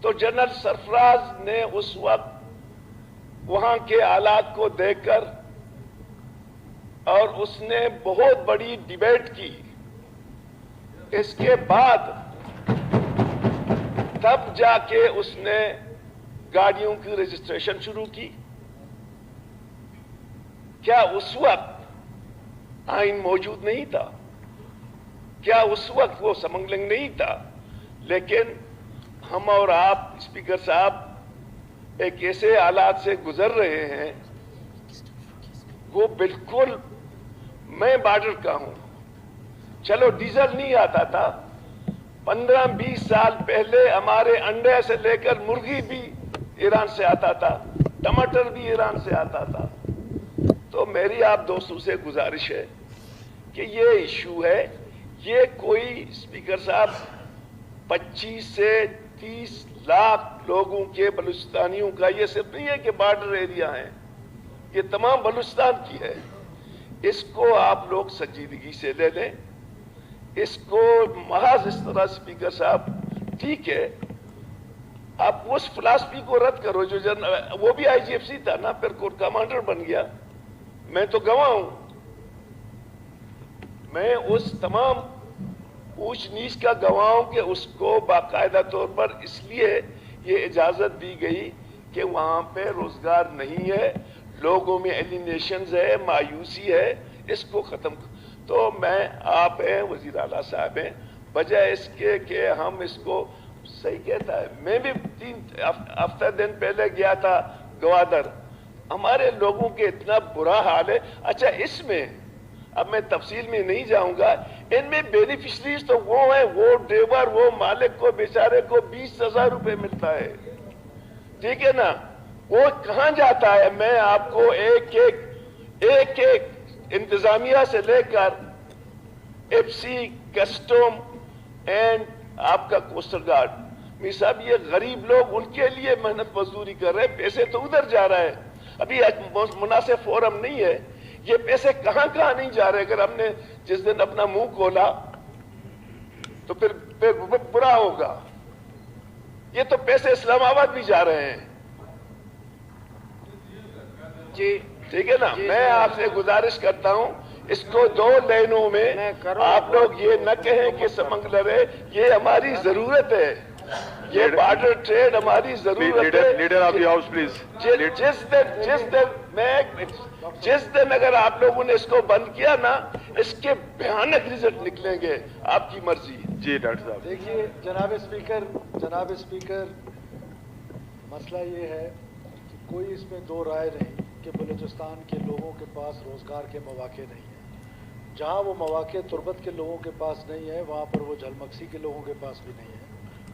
تو जनरल सरफराज ने उस वक्त वहां के हालात को देखकर और उसने बहुत बड़ी डिबेट की। इसके बाद तब जाके उसने गाड़ियों की रजिस्ट्रेशन शुरू की। क्या उस वक्त आइन मौजूद नहीं था? क्या उस वक्त वो स्मगलिंग नहीं था? लेकिन हम और आप स्पीकर साहब एक ऐसे हालात से गुजर रहे हैं, वो बिल्कुल, मैं बॉर्डर का हूं, चलो डीजल नहीं आता था, 15-20 साल पहले हमारे अंडे से लेकर मुर्गी भी ईरान से आता था, टमाटर भी ईरान से आता था। तो मेरी आप दोस्तों से गुजारिश है कि ये इशू है, ये कोई स्पीकर साहब 25 से 30 लाख लोगों के बलूचिस्तानियों का, ये सिर्फ नहीं है कि बॉर्डर एरिया है, ये तमाम बलूचिस्तान की है। इसको आप लोग संजीदगी से ले लें। इसको महज इस तरह स्पीकर साहब, ठीक है, आप उस फिलॉसफी को रद्द करो जो वो भी आईजीएफसी था ना, फिर कोर कमांडर बन गया। मैं तो गवाह हूं, मैं उस तमाम ऊंच नीच का गवाह हूं कि उसको बाकायदा तौर पर इसलिए ये इजाजत दी गई कि वहां पे रोजगार नहीं है, लोगों में एलिनेशन है, मायूसी है, इसको खत्म। तो मैं, आप हैं, वजीर आला साहब हैं, बजाय इसके कि हम इसको, सही कहता है, मैं भी 3 हफ्ता दिन पहले गया था गवादर, हमारे लोगों के इतना बुरा हाल है। अच्छा, इसमें अब मैं तफसील में नहीं जाऊंगा, इनमें बेनिफिशरीज तो वो है, वो ड्राइवर, वो मालिक को बेचारे को 20,000 रुपए मिलता है, ठीक है ना, वो कहां जाता है? मैं आपको एक एक इंतजामिया से लेकर एफसी, कस्टम एंड आपका कोस्टल गार्ड, मेरे साहब ये गरीब लोग, उनके लिए मेहनत मजदूरी कर रहे हैं, पैसे तो उधर जा रहा है। अभी मुनासिब फोरम नहीं है, ये पैसे कहां कहां नहीं जा रहे। अगर हमने जिस दिन अपना मुंह खोला तो फिर बुरा होगा। ये तो पैसे इस्लामाबाद भी जा रहे हैं जी, ठीक है ना। मैं आपसे गुजारिश करता हूं, इसको 2 लाइनों में आप लोग ये न कहें कि स्मगलर है, ये हमारी जरूरत है, ये बॉर्डर ट्रेड हमारी जरूरत है। Leader of the house please. जिस दिन अगर आप लोगों ने इसको बंद किया ना, इसके भयानक रिजल्ट निकलेंगे, आपकी मर्जी। जी डॉक्टर साहब। देखिए जनाब स्पीकर, मसला ये है कि कोई इसमें 2 राय नहीं कि बलूचिस्तान के लोगों के पास रोजगार के मौके नहीं है। जहाँ वो मौके तुर्बत के लोगों के पास नहीं है, वहाँ पर वो झलमक्सी के लोगों के पास भी नहीं है,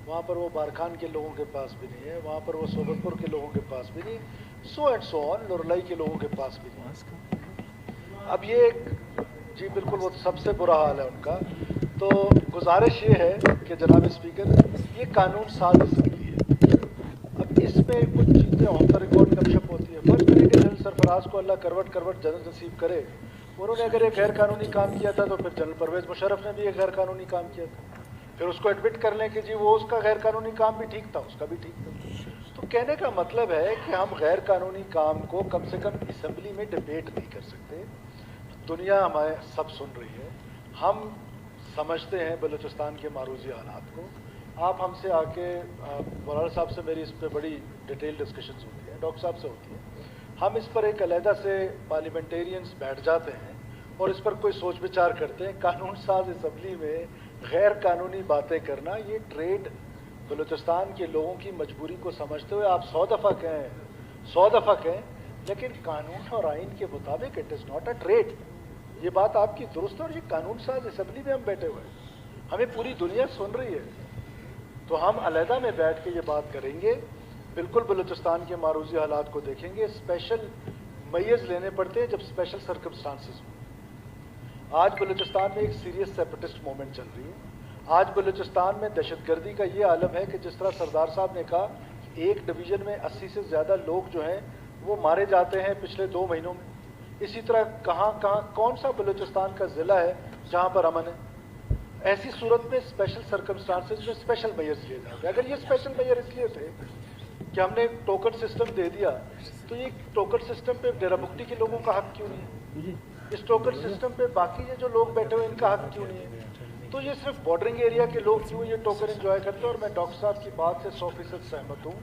वहाँ पर वो बारखान के लोगों के पास भी नहीं है, वहाँ पर वो सोबतपुर के लोगों के पास भी नहीं, सो एंड सो ऑन, लुरलाई के लोगों के पास भी नहीं। अब ये जी बिल्कुल वो सबसे बुरा हाल है उनका। तो गुजारिश ये है कि जनाब स्पीकर, ये कानून साज असेंबली है। अब इसमें कुछ चीज़ें ऑफ द रिकॉर्ड गपशप होती है। फर्स्ट करें कि जनरल सरफराज को अल्लाह करवट जनरल नसीब करे। उन्होंने अगर एक गैर कानूनी काम किया था तो फिर जनरल परवेज मुशर्रफ ने भी एक गैर कानूनी काम किया था, फिर उसको एडमिट कर लें कि जी वो उसका गैर कानूनी काम भी ठीक था, उसका भी ठीक था। तो कहने का मतलब है कि हम गैर कानूनी काम को कम से कम असेंबली में डिबेट नहीं कर सकते। दुनिया हमारे सब सुन रही है, हम समझते हैं बलूचिस्तान के मारूजी हालात को। आप हमसे आके, बराड़ साहब से मेरी इस पर बड़ी डिटेल डिस्कशंस होती है, डॉक्टर साहब से होती है, हम इस पर एक अलहदा से पार्लियामेंटेरियंस बैठ जाते हैं और इस पर कोई सोच विचार करते हैं। कानून साज असेंबली में गैर कानूनी बातें करना, ये ट्रेड, बलूचिस्तान के लोगों की मजबूरी को समझते हुए आप 100 दफ़ा कहें, लेकिन कानून और आइन के मुताबिक it is not a trade. ये बात आपकी दुरुस्त है और ये कानून साज असेंबली में हम बैठे हुए हैं, हमें पूरी दुनिया सुन रही है, तो हम अलहदा में बैठ के ये बात करेंगे, बिल्कुल बलूचिस्तान के मारूजी हालात को देखेंगे। स्पेशल मैयज लेने पड़ते हैं जब स्पेशल सर्कमस्टांसेस हो। आज बलूचिस्तान में एक सीरियस सेपरेटिस्ट मूवमेंट चल रही है। आज बलूचिस्तान में दहशतगर्दी का ये आलम है कि जिस तरह सरदार साहब ने कहा, एक डिवीज़न में 80 से ज़्यादा लोग जो हैं वो मारे जाते हैं पिछले 2 महीनों में। इसी तरह कहाँ कौन सा बलूचिस्तान का ज़िला है जहाँ पर अमन है? ऐसी सूरत में स्पेशल सर्कमस्टांसेस में स्पेशल मेयर्स लिए जाते हैं। अगर ये स्पेशल मेयर इसलिए थे कि हमने एक टोकन सिस्टम दे दिया, तो ये टोकन सिस्टम पे डेराबुक्ती के लोगों का हक क्यों नहीं है? इस टोकन सिस्टम पे बाकी ये जो लोग बैठे हुए इनका हक क्यों नहीं है? तो ये सिर्फ बॉर्डरिंग एरिया के लोग क्यों ये टोकन एंजॉय करते हैं? और मैं डॉक्टर साहब की बात से 100% सहमत हूँ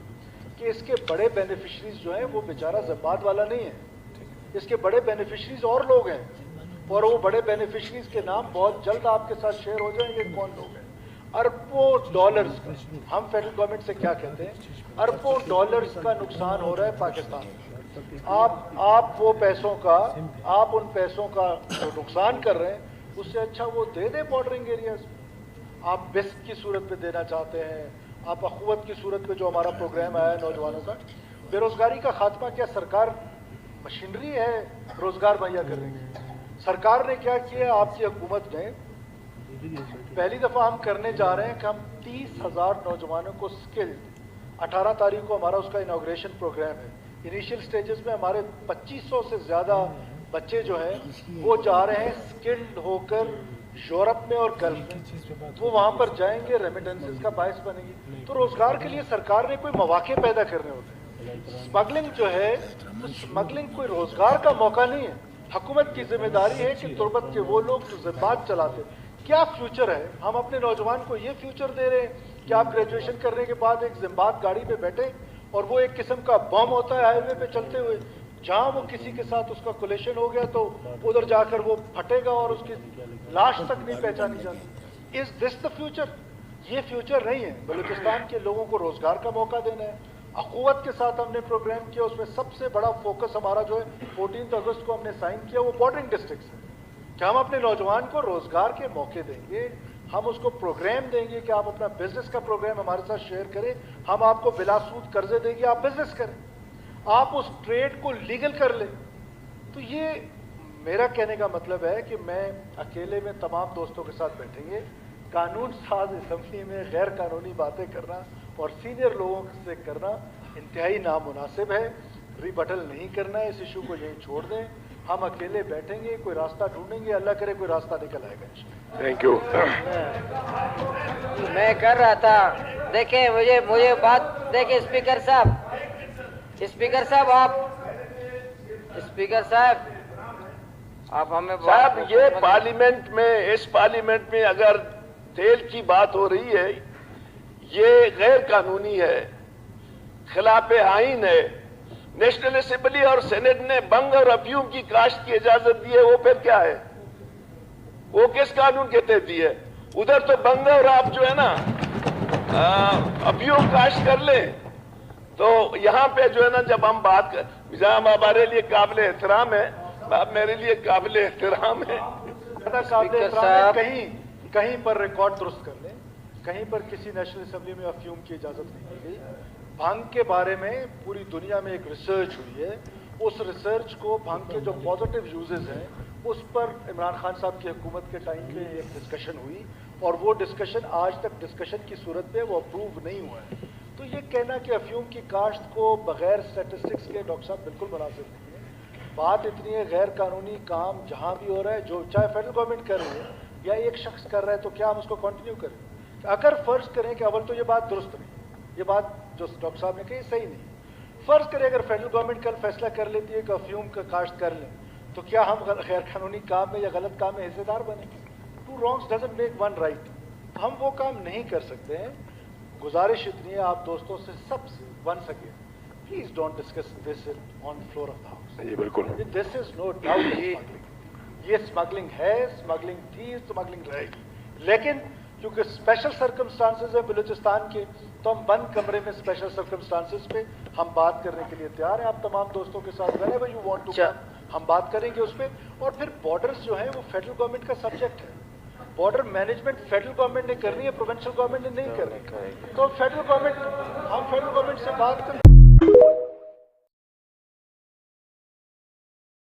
कि इसके बड़े बेनिफिशरीज जो हैं वो बेचारा ज़बाद वाला नहीं है, इसके बड़े बेनिफिशरीज और लोग हैं, और वो बड़े बेनिफिशरीज के नाम बहुत जल्द आपके साथ शेयर हो जाएंगे कौन लोग हैं। अरबों डॉलर्स का, हम फेडरल गवर्नमेंट से क्या कहते हैं, अरबों डॉलर्स का नुकसान हो रहा है पाकिस्तान में। आप वो पैसों का, आप उन पैसों का जो नुकसान कर रहे हैं उससे अच्छा वो दे दे बॉर्डरिंग एरियाज में। आप बेस्ट की सूरत में देना चाहते हैं, आप अखुवत की सूरत में जो हमारा प्रोग्राम आया है नौजवानों का, बेरोजगारी का खात्मा, क्या सरकार मशीनरी है रोजगार मुहैया करने की? सरकार ने क्या किया, आपकी हुकूमत ने पहली दफा हम करने जा रहे हैं कि हम 30,000 नौजवानों को स्किल्ड, 18 तारीख को हमारा उसका इनॉग्रेशन प्रोग्राम है। इनिशियल स्टेजेस में हमारे 2500 से ज्यादा बच्चे जो हैं वो जा रहे हैं स्किल्ड होकर यूरोप में और गल्फ में, वो वहां पर जाएंगे, रेमिटेंसेस का बायस बनेगी। तो रोजगार के लिए सरकार ने कोई मौके पैदा करने होते हैं। स्मगलिंग जो है, तो स्मगलिंग कोई रोजगार का मौका नहीं है। हुकूमत की जिम्मेदारी है कि तुर्बत के वो लोग जो ज़िम्बात चलाते, क्या फ्यूचर है? हम अपने नौजवान को ये फ्यूचर दे रहे हैं कि आप ग्रेजुएशन करने के बाद एक ज़िम्बात गाड़ी पे बैठे और वो एक किस्म का बम होता है हाईवे पे चलते हुए, जहां वो किसी के साथ उसका कोलेशन हो गया तो उधर जाकर वो फटेगा और उसकी लाश तक नहीं पहचानी जाती। Is this the future? ये फ्यूचर नहीं है। बलूचिस्तान के लोगों को रोजगार का मौका देना है। अखुवत के साथ हमने प्रोग्राम किया, उसमें सबसे बड़ा फोकस हमारा जो है 14 अगस्त को हमने साइन किया वो बॉर्डरिंग डिस्ट्रिक्ट है, कि हम अपने नौजवान को रोजगार के मौके देंगे, हम उसको प्रोग्राम देंगे कि आप अपना बिजनेस का प्रोग्राम हमारे साथ शेयर करें, हम आपको बिलासूद कर्जे देंगे, आप बिजनेस करें, आप उस ट्रेड को लीगल कर लें। तो ये मेरा कहने का मतलब है कि मैं अकेले में तमाम दोस्तों के साथ बैठेंगे, कानून साज असम्बली में गैर कानूनी बातें करना और सीनियर लोगों से करना इंतहाई नामुनासिब है। रिबटल नहीं करना है, इस इशू को यहीं छोड़ दें। हम अकेले बैठेंगे, कोई रास्ता ढूंढेंगे, अल्लाह करे कोई रास्ता निकल आएगा। Thank you. मैं कर रहा था, देखें मुझे बात देखें स्पीकर साहब आप हमें साहब, ये पार्लियामेंट में, इस पार्लियामेंट में अगर तेल की बात हो रही है, ये गैर कानूनी है, खिलाफ आईन है। नेशनल असेंबली और सेनेट ने बंग और अफयूम की काश्त की इजाजत दी है, वो फिर क्या है? वो किस कानून के तहत दी है? उधर तो बंग और आप जो है ना अफयूम काश्त कर ले, तो यहाँ पे जो है ना जब हम बात कर, हमारे लिए काबिल एहतराम है, आप मेरे लिए काबिल एहतराम है। कहीं पर रिकॉर्ड दुरुस्त कर लें, कहीं पर किसी नेशनल असेंबली में अफयूम की इजाजत नहीं दी गई। भांग के बारे में पूरी दुनिया में एक रिसर्च हुई है, उस रिसर्च को, भांग के जो पॉजिटिव यूजेस हैं उस पर इमरान खान साहब की हुकूमत के टाइम पे एक डिस्कशन हुई, और वो डिस्कशन आज तक डिस्कशन की सूरत में वो अप्रूव नहीं हुआ है। तो ये कहना कि अफयूम की काश्त को बगैर स्टेटिस्टिक्स के, डॉक्टर साहब, बिल्कुल मुनासिब नहीं है। बात इतनी है, गैर कानूनी काम जहाँ भी हो रहा है, जो चाहे फेडरल गवर्नमेंट कर रही है या एक शख्स कर रहा है, तो क्या हम उसको कंटिन्यू करें? अगर फर्ज करें कि अव्वल तो ये बात दुरुस्त नहीं, ये बात जो डॉक्टर साहब ने कही सही नहीं। फर्ज करें अगर फेडरल गवर्नमेंट कल फैसला कर लेती है कि अफयूम का काश्त कर लें, तो क्या हम गैर कानूनी काम में या गलत काम में हिस्सेदार बनेंगे? Two wrongs doesn't make one right. हम वो काम नहीं कर सकते हैं। गुजारिश इतनी है आप दोस्तों से, सबसे, once again, please don't discuss this on floor of the house. ये बिल्कुल, दिस इज नो डाउट ये स्मगलिंग है, स्मगलिंग थी, स्मगलिंग रहेगी। लेकिन क्योंकि स्पेशल सर्कमस्टांसेस है बलूचिस्तान के, तो हम बंद कमरे में स्पेशल सर्कमस्टांसेस पे हम बात करने के लिए तैयार हैं। आप तमाम दोस्तों के साथ whenever you want to come, हम बात करेंगे उस पर। और फिर बॉर्डर्स जो है वो फेडरल गवर्नमेंट का सब्जेक्ट है। बॉर्डर मैनेजमेंट फेडरल गवर्नमेंट ने करनी है, प्रोविंशियल गवर्नमेंट ने नहीं करनी। तो फेडरल गवर्नमेंट, हम फेडरल गवर्नमेंट से बात करें।